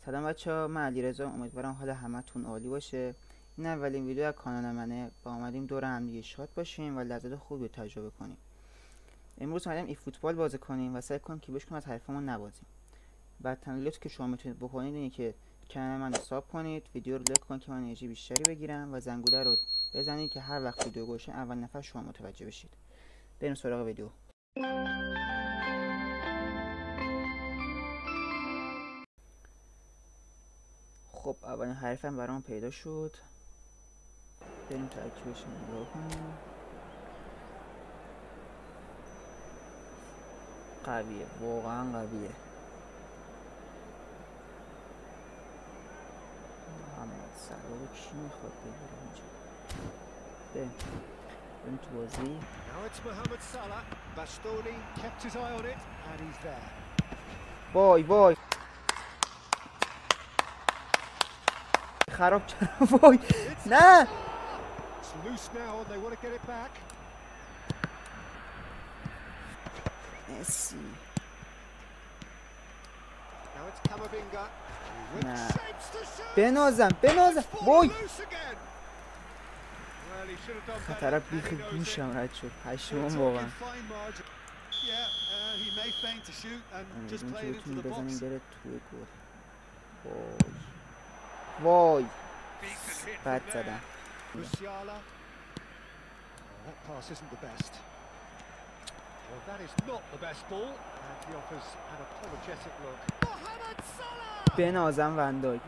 سلام بچه‌ها، من علیرضا. امیدوارم حال همتون عالی باشه. این اولین ویدیو از کانال منه و اومدیم دور هم دیگه شاد باشیم و لذت خوبی رو تجربه کنیم. امروز اومدیم ای فوتبال بازی کنیم و سعی کنیم که بهش کنیم از حریفمون نبازیم. بعد تنظیلاتی که شما میتونید بکنید اینه که کانال من رو ساب کنید، ویدیو رو لایک کنید که من انرژی بیشتری بگیرم و زنگوله رو بزنید که هر وقت ویدیو گوشه اول نفر شما متوجه بشید. بریم سراغ ویدیو. خب اولین حریفم برام پیدا شد. بریم ترکیبش نگاه کنیم. قویه، واقعا قویه. محمد صلاح رو کی میخواد بگیره اینجا؟ بریم تو بازی. وای وای خراب کردم. وای نه مسی. نه بنازم وای خطر بیخ گوشم رد شد. پشمام واقعا. امیدوارم که بتونیم بزنیم بره توی گل. وای بد زدم. بنازم وندایک.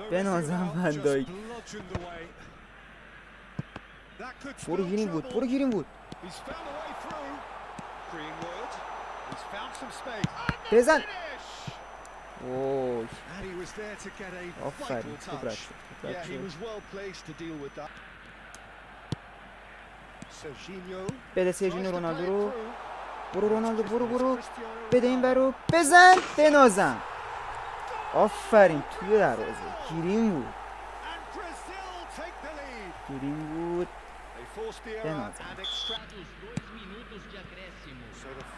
برو گیریم بود. بزن. وای آفرین خوب رد شد. بده سرژینیو رونالدو رو. برو رونالدو برو. بده این برو. بزن. بنازم. آفرین توی دروازه. گیریم بود. بنازم.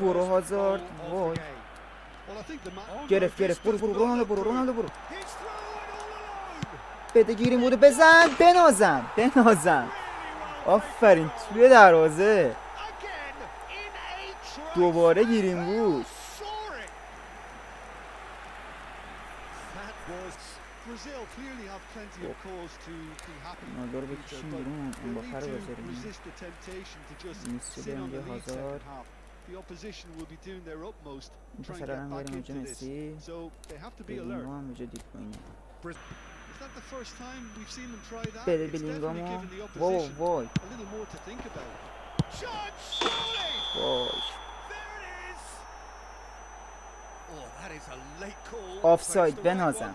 برو هازارد. وای گرفت. برو رونالدو برو. بده گیریم بود. بزن. بنازم. آفرین توی دروازه. دوباره گیریم بود. رونالدو رو بکشیم بیرون. امباپه رو بذاریم. مسی بریم هازارد. این پسر هم بریم اینجا مسی. بلینگام هم اینجا دیپوینه. بده بلینگامو. وای آفساید. بنازم.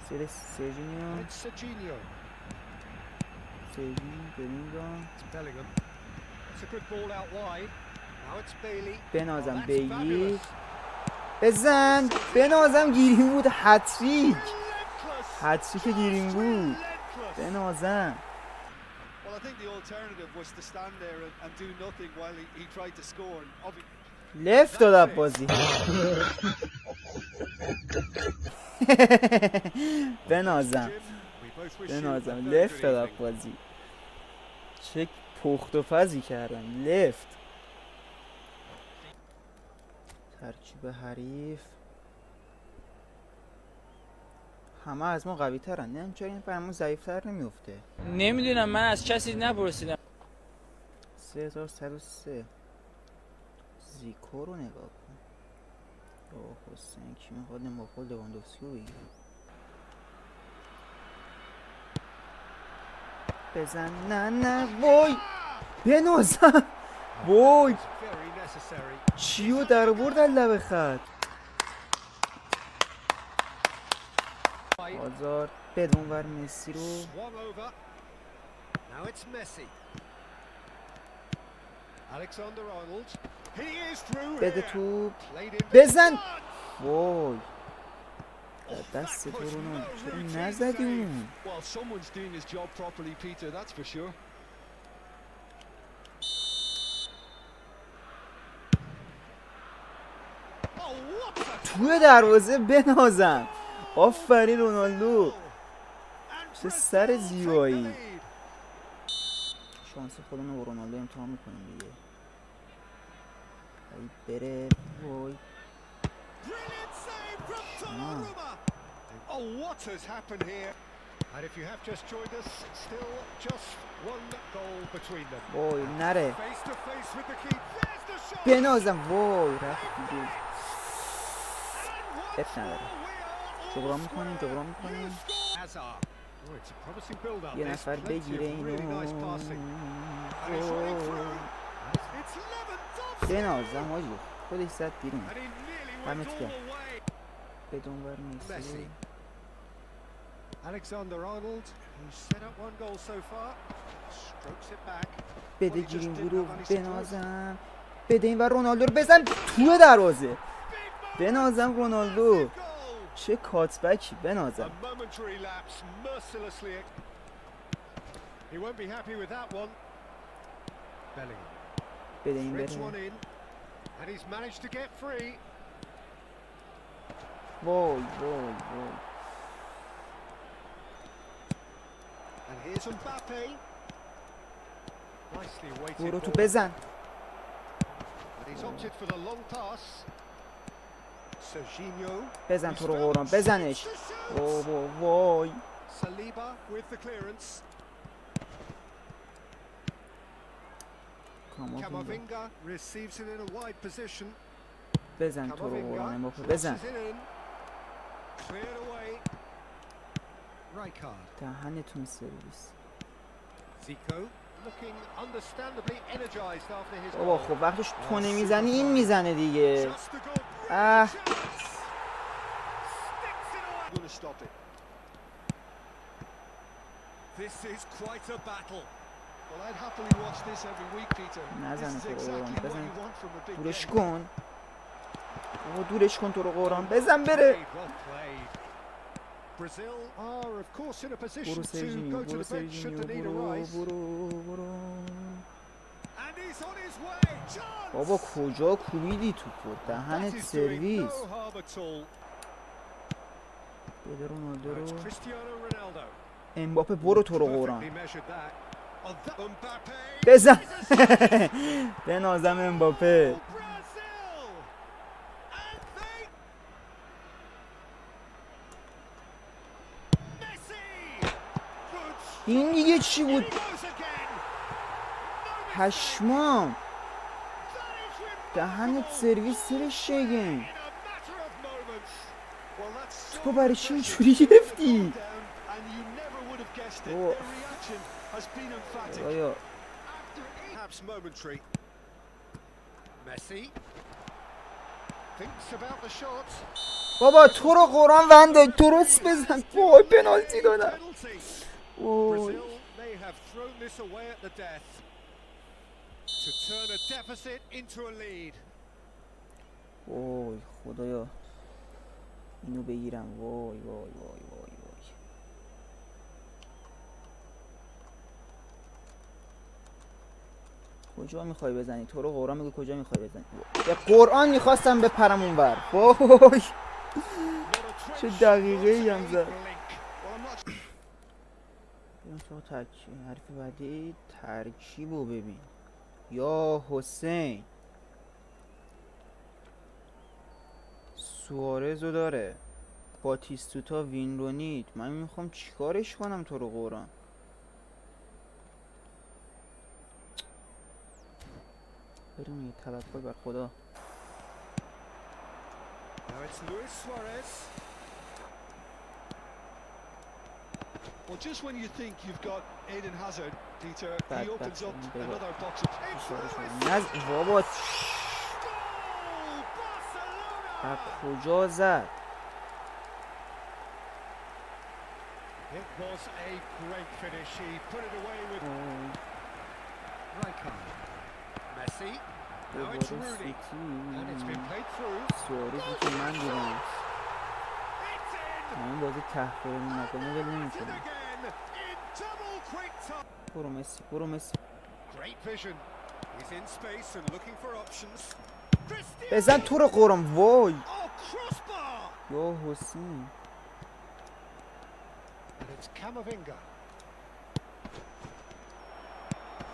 سرژینیو بلینگام. بنازم. بیلی بزن. بنازم. گیریم بود. هتریک گیریم بود. بنازم. لفت داد بازی. بنازم. لفت داد بازی. چه پخت و پزی کردم. لفت. ترکیب حریف همه از ما قوی ترن. نه چرا این برامون ضعیف تر نمیفته؟ نمیدونم، من از کسی نپرسیدم. 3103 زیکو رو نگاه کن. اوه حسین کی میخواد نماخل لواندوفسکی رو بگیره. بزن. نه وای بنازم. وای چیو در برد از لب خط. هازارد بده اونور مسی رو. بده توپ. بزن. وای دست تو رونالدو چرا نزدی اون؟ توی دروازه. بنازم. آفرین رونالدو، چه سر زیبایی. شانس خودمون رو با رونالدو امتحان میکنیم دیگه. ای بره وای. وای نره بنازم. وای رفت دیگه. اب نداره. جبران میکنیم. یه نفر بگیره اینو. بنازم آجی، خودش زد بیرون. دمت گرم. بدون بر میسی. بده گیریم برو. بنازم. بده این و رونالدو رو بزن توی دروازه. بنازم رونالدو، چه کاتبکی. بنازم. بده این بره. وای. برو تو بزن. بزن تو رو قرآن بزنش. وای بزن تو رو قرآن امباپه بزن. دهنتون سرویس. بابا خب وقتش تو نمیزنی این میزنه دیگه. نزنه تو رو قرآن بزن. دورش کن. دورش کن تو رو قرآن بزن بره. برو سرجینیو برو. بابا کجا کوبیدی توپو؟ دهنت سرویس. بده رونالدو رو. امباپه برو تو رو قرآن بزن. بنازم امباپه. این دیگه چی بود؟ پشمام. دهنت سرویس سر شگن. تو برای چی اینجوری گرفتی؟ بابا تو رو قرآن وند درست بزن. وای پنالتی دادم. وای خدایا اینو بگیرم. وای کجا میخوای بزنی؟ تو رو قرآن میگو کجا میخوای بزنی؟ به قرآن میخواستم بپرم اونور. وای چه دقیقه ای هم زد. حرف بعدی ترکیبو ببین. یا حسین سوارزو داره، باتیستوتا، وینرونیت. من میخوام چیکارش کنم تو رو قرآن؟ بریم توکل بر خدا. Well, just when you think you've got Eden Hazard, Dieter, he opens up another box of بابا کجا زد؟ It was a great finish. He put it away with Rijkaard. Messi. Now it's Rooney. And it's been played through. سوارزی که من دیدم این بازی تحقیرمون نکنه ولی نمیتونم. برو مسی. بزن تو رو قرآن. وای یا حسین And it's Camavinga.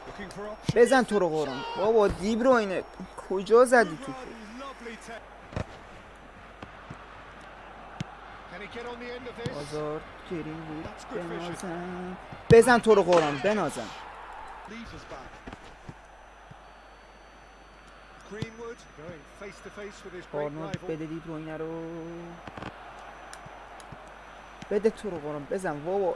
Looking for options. بزن تو رو قرآن بابا. دی بروینه کجا زدی تو؟ Lovely tech. Can he get on the end of this? بازار گرین بود. That's good vision. بنازم. بزن تو رو قرآن بنازم. Leaves us back. Greenwood going face to face with his great آرنولد rival. بده دی بروینه رو. بده تو رو قرآن بزن بابا.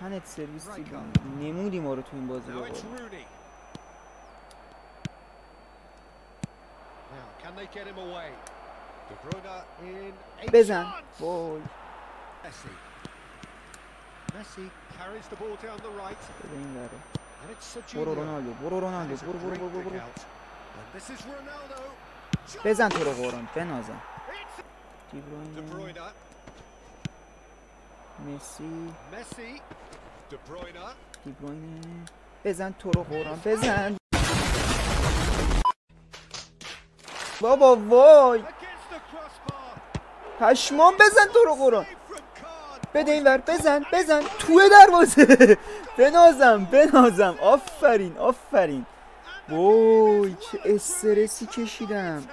دهنت سرویس دیدم. نمودی ما رو تو این بازی Now بابا. it's Rooney. Now can they get him away? De Bruyne in a بزن chance. وای. Messi. Messi carries the ball down the right. بده این وره. And it's Sergio. برو رونالدو برو That رونالدو is a برو برو great برو pick برو. out. And this is Ronaldo. بزن تو رو قرآن بنازم. It's دی De بروینه. Bruyne. مسی. Messi. De Bruyne. دی بروینه. بزن تو رو قرآن بزن. بابا وای. Against the crossbar. پشمام بزن تو رو قرآن. Save from Khan. بده این ور بزن توی دروازه. بنازم آفرین آفرین. وای چه استرسی کشیدم.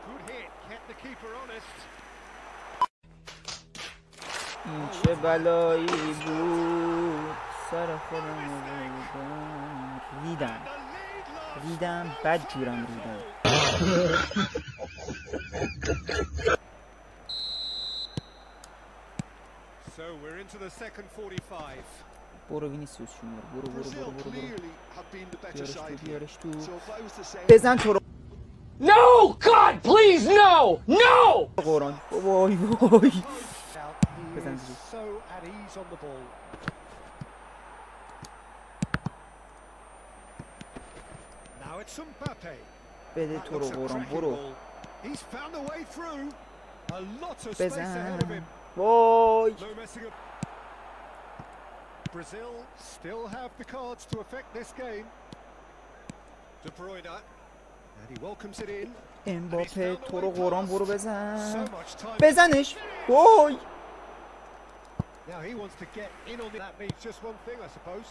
Good hit, kept the keeper honest. این چه بلایی بود سر خودم آوردم. ریدم The lead lost. ریدم بد جورم ریدم. So we're into the second 45. برو وینیسیوس جونیور برو Brazil clearly have been the better side here. بیارش تو. So if I was to say بزن تو رو No! God, please, no! No! قرآن. وای out, he Benzema. is so at ease on the ball. Now it's Mbappe. بده That تو رو looks a قرآن cracking برو. ball. He's found a way through. A lot of space ahead of بزن him. وای. No messing up. Brazil still have the cards to affect this game. De Bruyne. And he welcomes it in. امباپه تو رو قرآن برو So بزن. much time. بزنش وای. Now he wants to get in on that. Means just one thing, I suppose.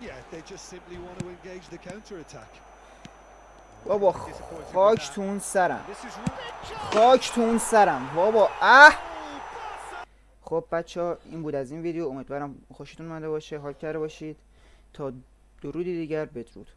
Yeah, they just simply want to engage the counter-attack. بابا خاک تو اون سرم. This is Rooney. خاک تو اون سرم بابا خب بچه ها این بود از این ویدیو. امیدوارم خوشتون اومده باشه حال کرده باشید. تا درودی دیگر بدرود.